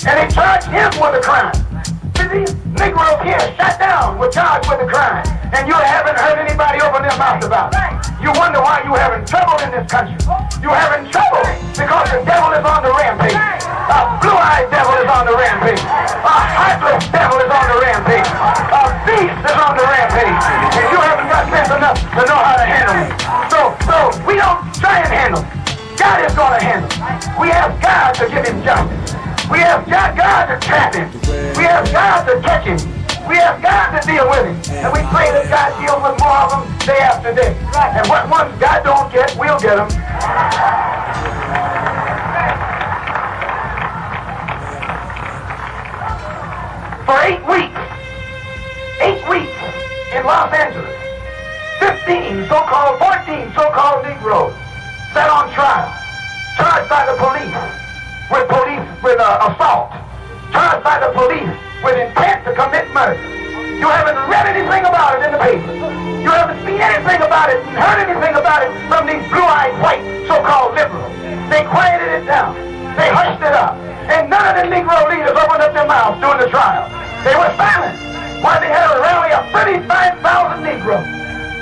And they charged him with a crime. See, these Negroes here shut down were charged with a crime. And you haven't heard anybody open their mouth about it. You wonder why you're having trouble in this country. You're having trouble because the devil is on the rampage. A blue-eyed devil is on the rampage. A heartless devil is on the rampage. A beast is on the rampage. And you haven't got sense enough to know how to handle it. So we don't try and handle it. God is going to handle it. We have God to give him justice. We have God to trap him. We have God to catch him. We have God to deal with him. And we pray that God deals with more of them day after day. And what ones God don't get, we'll get them. For 8 weeks in Los Angeles, 14 so-called Negroes sat on trial, charged by the police with assault, charged by the police with intent to commit murder. You haven't read anything about it in the paper. You haven't seen anything about it and heard anything about it from these blue-eyed white so-called liberals. They quieted it down. They hushed it up. And none of the Negro leaders opened up their mouths during the trial. They were silent while they had a rally of 35,000 Negroes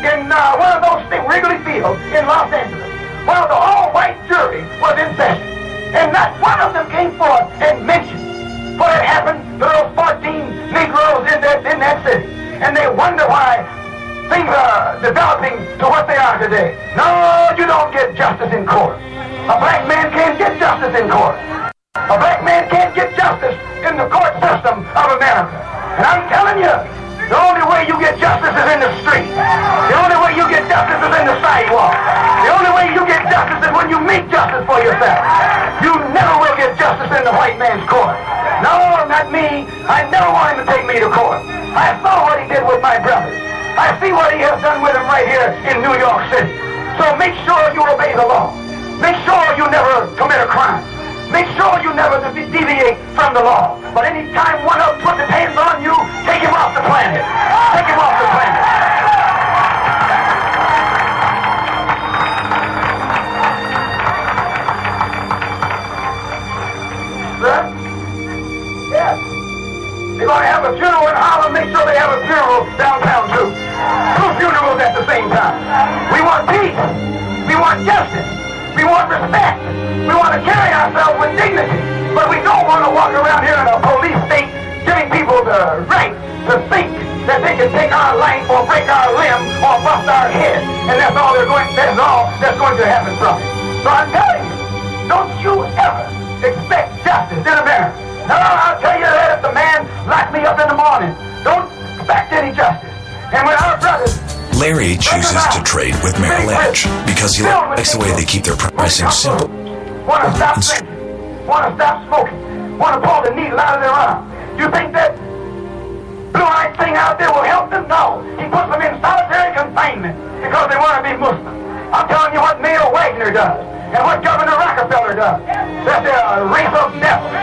in one of those Wrigley Fields in Los Angeles, while the all-white jury was in session. And not one of them came forth and mentioned what had happened to those 14 Negroes in that city. And they wonder why things are developing to what they are today. No, you don't get justice in court. A black man can't get justice in court. A black man can't get justice in the court system of America. And I'm telling you, the only way you get justice is in the street. The only way you get justice is in the sidewalk. The only way you get justice is when you make justice for yourself. You never will get justice in the white man's court. No, not me. I never want him to take me to court. I saw what he did with my brothers. I see what he has done with them right here in New York City. So make sure you obey the law. Make sure you never commit a crime. Make sure you never deviate from the law. But any time one of them puts his hands on you, take him off the planet. Take him off the planet. Sir? Yes. They're going to have a funeral in Harlem. Make sure they have a funeral downtown, too. 2 funerals at the same time. We want peace. We want justice. We want respect. We want to carry ourselves with dignity. But we don't want to walk around here in a police state giving people the right to think that they can take our life or break our limb or bust our head. And that's all that's going to happen from it. So I'm telling you, don't you ever expect justice in America. No, I'll tell you that if the man locked me up in the morning, don't expect any justice. And when our brothers... Larry chooses to trade with Merrill Lynch because he likes the way they keep their pricing simple. Want to stop drinking, want to stop smoking, want to pull the needle out of their arm. You think that blue-eyed thing out there will help them? No. He puts them in solitary confinement because they want to be Muslim. I'm telling you what Mayor Wagner does and what Governor Rockefeller does. That they're a race of devils.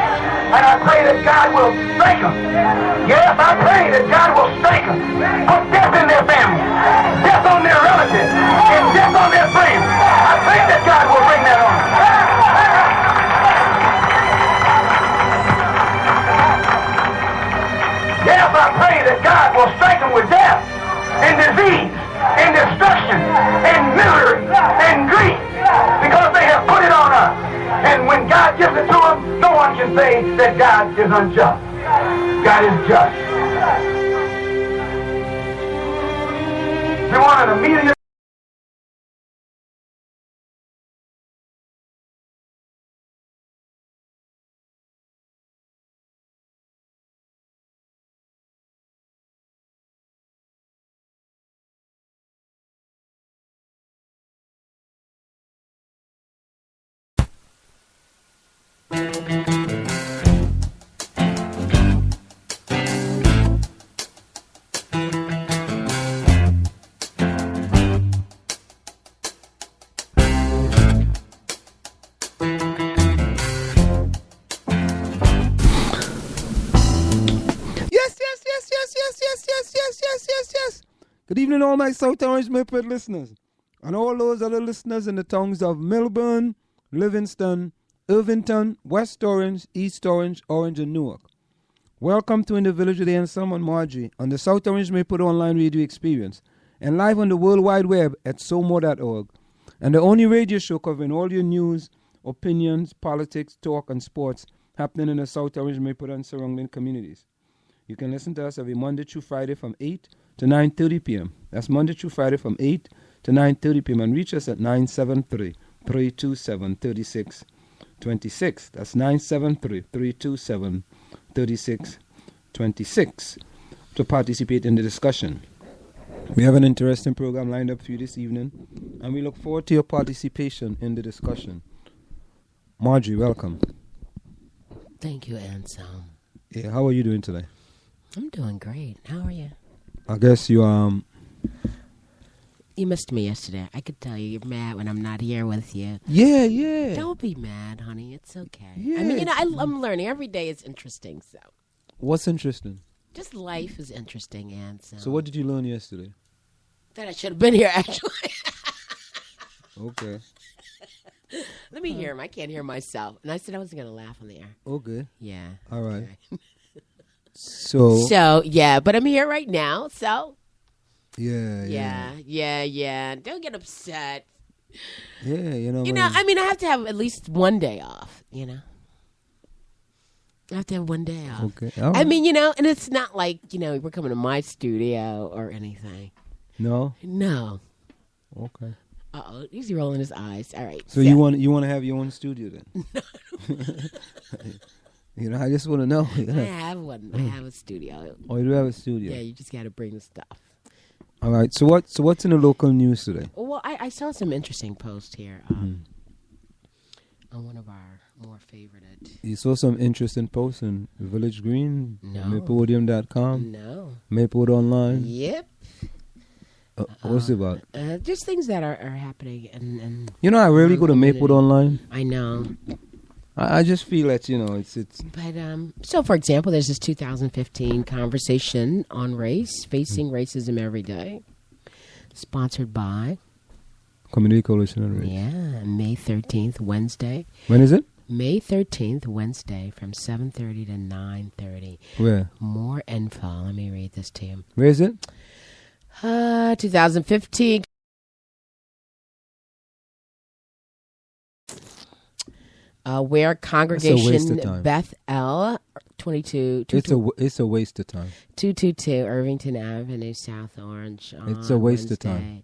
And I pray that God will strike them. Yes, I pray that God will strike them. Put death in their family, death on their relatives, and death on their friends. I pray that God will bring that on. Yes, I pray that God will strike them with death, and disease, and destruction, and misery, and grief, because they have put it on us. And when God gives it to them, no one can say that God is unjust. God is just. We want an immediate... Good evening, all my South Orange Milford listeners, and all those other listeners in the towns of Melbourne, Livingston, Irvington, West Orange, East Orange, Orange, and Newark. Welcome to In the Village with Anselm and Margie on the South Orange Maple Online Radio Experience and live on the World Wide Web at SoMore.org. And the only radio show covering all your news, opinions, politics, talk, and sports happening in the South Orange Maple and surrounding communities. You can listen to us every Monday through Friday from 8 to 9:30 p.m. That's Monday through Friday from 8 to 9:30 p.m. and reach us at 973-327-3626. That's 973-327-3626 to participate in the discussion. We have an interesting program lined up for you this evening, and we look forward to your participation in the discussion. Margie, welcome. Thank you, Anselm. Yeah, how are you doing today? I'm doing great. How are you? I guess you You missed me yesterday. I could tell you're mad when I'm not here with you. Yeah. Don't be mad, honey. It's okay. Yeah. I mean, I'm learning. Every day is interesting, so. What's interesting? Just life is interesting, Anselm. So what did you learn yesterday? That I should have been here, actually. Okay. Let me hear him. I can't hear myself. And I said I wasn't going to laugh on the air. Okay. Yeah. All right. Okay. So, yeah, but I'm here right now, so. Yeah. Don't get upset. Yeah, you know. I mean, I have to have at least one day off, I have to have one day off. Okay. All right. I mean, and it's not like, we're coming to my studio or anything. No? No. Okay. Uh-oh, he's rolling his eyes. All right. So you want to have your own studio then? I just want to know. I have one. I have a studio. Oh, you do have a studio? Yeah, you just got to bring the stuff. All right. So what's in the local news today? Well, I saw some interesting posts here on one of our more favorited. You saw some interesting posts in Village Green? No. Maplewoodium.com? No. Maplewood Online? Yep. What's it about? Just things that are happening. And I rarely go to Maplewood Online. I know. I just feel that, it's... But, so, for example, there's this 2015 conversation on race, facing racism every day, sponsored by... Community Coalition on Race. Yeah, May 13th, Wednesday. When is it? May 13th, Wednesday, from 7:30 to 9:30. Where? More info. Let me read this to you. Where is it? 2015. Where Congregation Beth El 22. It's a waste of time. 222 Irvington Avenue, South Orange. It's a waste Wednesday. of time.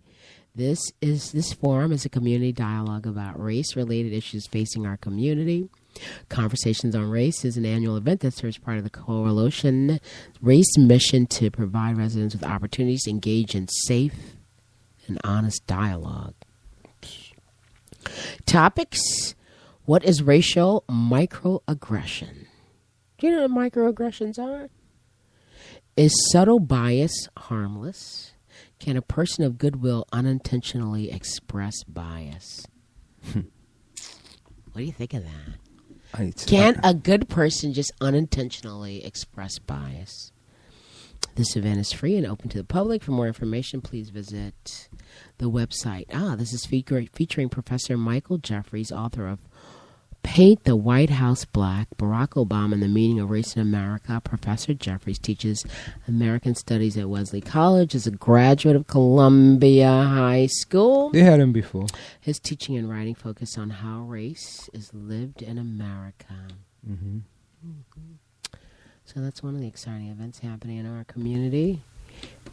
This forum is a community dialogue about race-related issues facing our community. Conversations on Race is an annual event that serves part of the Coalition Race mission to provide residents with opportunities to engage in safe and honest dialogue. Topics: what is racial microaggression? Do you know what microaggressions are? Is subtle bias harmless? Can a person of goodwill unintentionally express bias? What do you think of that? Can a good person just unintentionally express bias? This event is free and open to the public. For more information, please visit the website. This is featuring Professor Michael Jeffries, author of Paint the White House Black, Barack Obama and the Meaning of Race in America. Professor Jeffries teaches American Studies at Wesley College, is a graduate of Columbia High School. They had him before. His teaching and writing focus on how race is lived in America. Mm-hmm. Mm-hmm. So that's one of the exciting events happening in our community.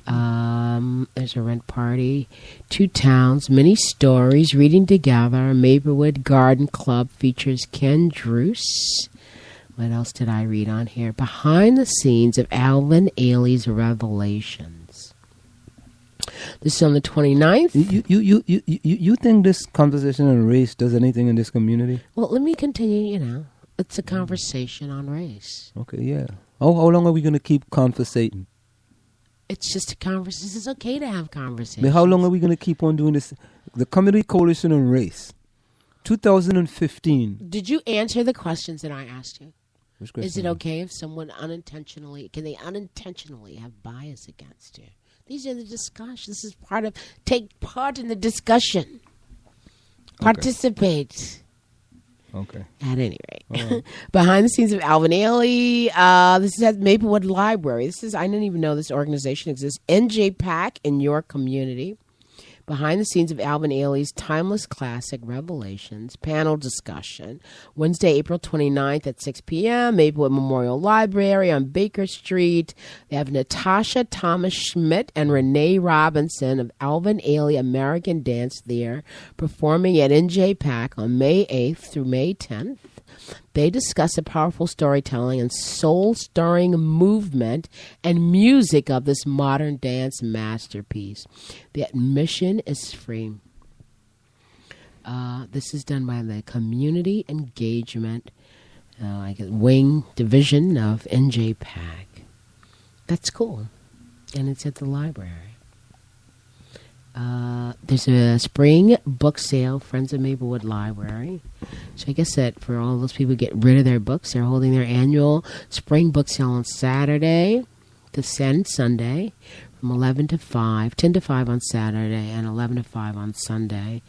There's a rent party, 2 towns, many stories, reading together. Maplewood Garden Club features Ken Druce. What else did I read on here? Behind the scenes of Alvin Ailey's Revelations. This is on the 29th. You think this conversation on race does anything in this community? Well, let me continue, It's a conversation on race. Okay, yeah. How long are we going to keep conversating? It's just a conversation. It's okay to have conversations. But how long are we going to keep on doing this? The Community Coalition on Race, 2015. Did you answer the questions that I asked you? Which question? Is it okay if someone can they unintentionally have bias against you? These are the discussions. This is take part in the discussion. Participate. Okay. At any rate. All right. Behind the scenes of Alvin Ailey, this is at Maplewood Library. I didn't even know this organization exists. NJPAC in your community. Behind the scenes of Alvin Ailey's timeless classic Revelations panel discussion. Wednesday, April 29th at 6 p.m. Maplewood Memorial Library on Baker Street. They have Natasha Thomas Schmidt and Renee Robinson of Alvin Ailey American Dance there performing at NJPAC on May 8th through May 10th. They discuss the powerful storytelling and soul-stirring movement and music of this modern dance masterpiece. The admission is free. This is done by the Community Engagement Wing Division of NJPAC. That's cool. And it's at the library. There's a spring book sale, Friends of Maplewood Library. So I guess that for all those people who get rid of their books, they're holding their annual spring book sale on Saturday to Sunday from 11 to 5, 10 to 5 on Saturday and 11 to 5 on Sunday.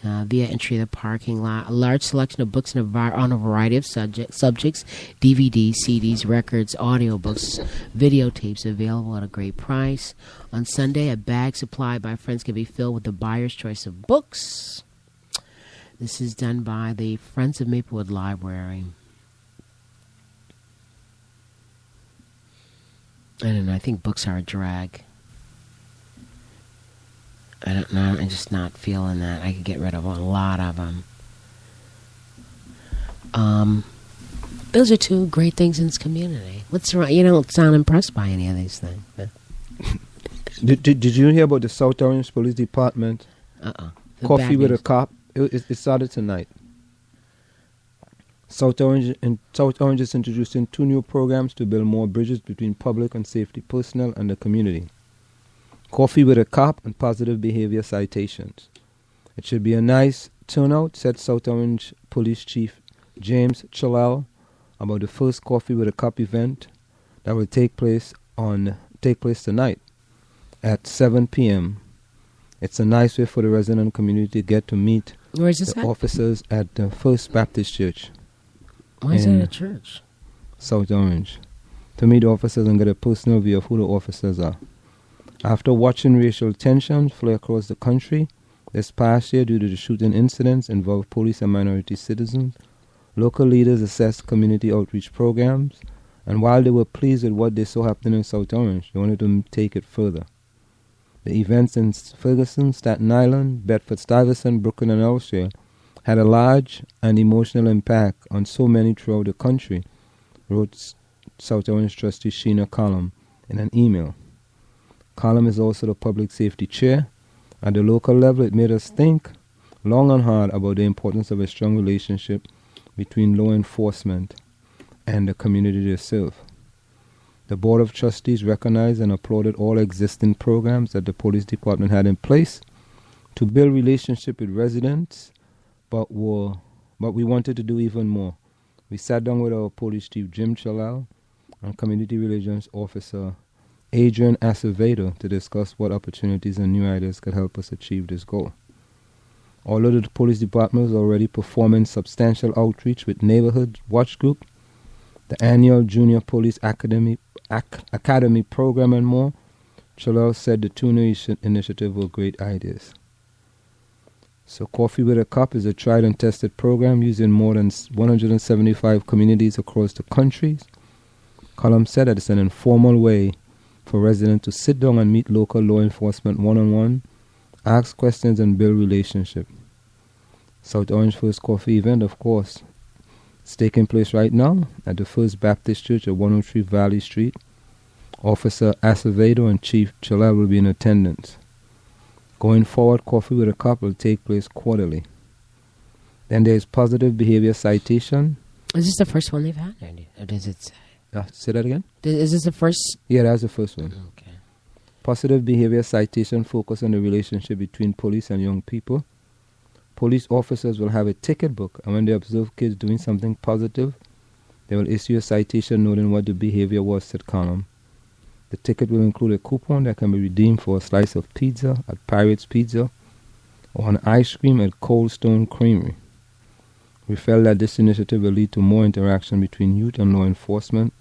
Via entry of the parking lot. A large selection of books on a variety of subjects, DVDs, CDs, records, audiobooks, videotapes available at a great price. On Sunday, a bag supplied by friends can be filled with the buyer's choice of books. This is done by the Friends of Maplewood Library. And I think books are a drag. I don't know. I'm just not feeling that. I could get rid of a lot of them. Those are two great things in this community. What's wrong? You don't sound impressed by any of these things. Did you hear about the South Orange Police Department? Coffee with a Cop. It started tonight. South Orange is introducing 2 new programs to build more bridges between public and safety personnel and the community. Coffee with a Cop and positive behavior citations. It should be a nice turnout, said South Orange Police Chief James Chalal about the first Coffee with a Cop event that will take place tonight at 7 p.m. It's a nice way for the resident community to get to meet the officers at the First Baptist Church. Why is that a church? South Orange. To meet the officers and get a personal view of who the officers are. After watching racial tensions flare across the country this past year due to the shooting incidents involving police and minority citizens, local leaders assessed community outreach programs, and while they were pleased with what they saw happening in South Orange, they wanted to take it further. The events in Ferguson, Staten Island, Bedford-Stuyvesant, Brooklyn, and elsewhere had a large and emotional impact on so many throughout the country, wrote South Orange trustee Sheena Collum in an email. Collum is also the public safety chair. At the local level, it made us think long and hard about the importance of a strong relationship between law enforcement and the community they serve. The Board of Trustees recognized and applauded all existing programs that the police department had in place to build relationship with residents, but we wanted to do even more. We sat down with our police chief, Jim Chalal, and community relations officer, Adrian Acevedo, to discuss what opportunities and new ideas could help us achieve this goal. Although the police department is already performing substantial outreach with Neighborhood Watch Group, the annual Junior Police Academy program and more, Chalal said the 2 new initiatives were great ideas. So Coffee with a Cop is a tried and tested program used in more than 175 communities across the country. Collum said that it's an informal way for residents to sit down and meet local law enforcement one-on-one, ask questions, and build relationship. South Orange First Coffee event, of course, is taking place right now at the First Baptist Church at 103 Valley Street. Officer Acevedo and Chief Chalal will be in attendance. Going forward, Coffee with a Cop will take place quarterly. Then there is positive behavior citation. Is this the first one they've had? Or does it say? Say that again? Is this the first? Yeah, that's the first one. Okay. Positive behavior citation focus on the relationship between police and young people. Police officers will have a ticket book, and when they observe kids doing something positive, they will issue a citation noting what the behavior was, said Collum. The ticket will include a coupon that can be redeemed for a slice of pizza at Pirates Pizza or an ice cream at Cold Stone Creamery. We felt that this initiative will lead to more interaction between youth and law enforcement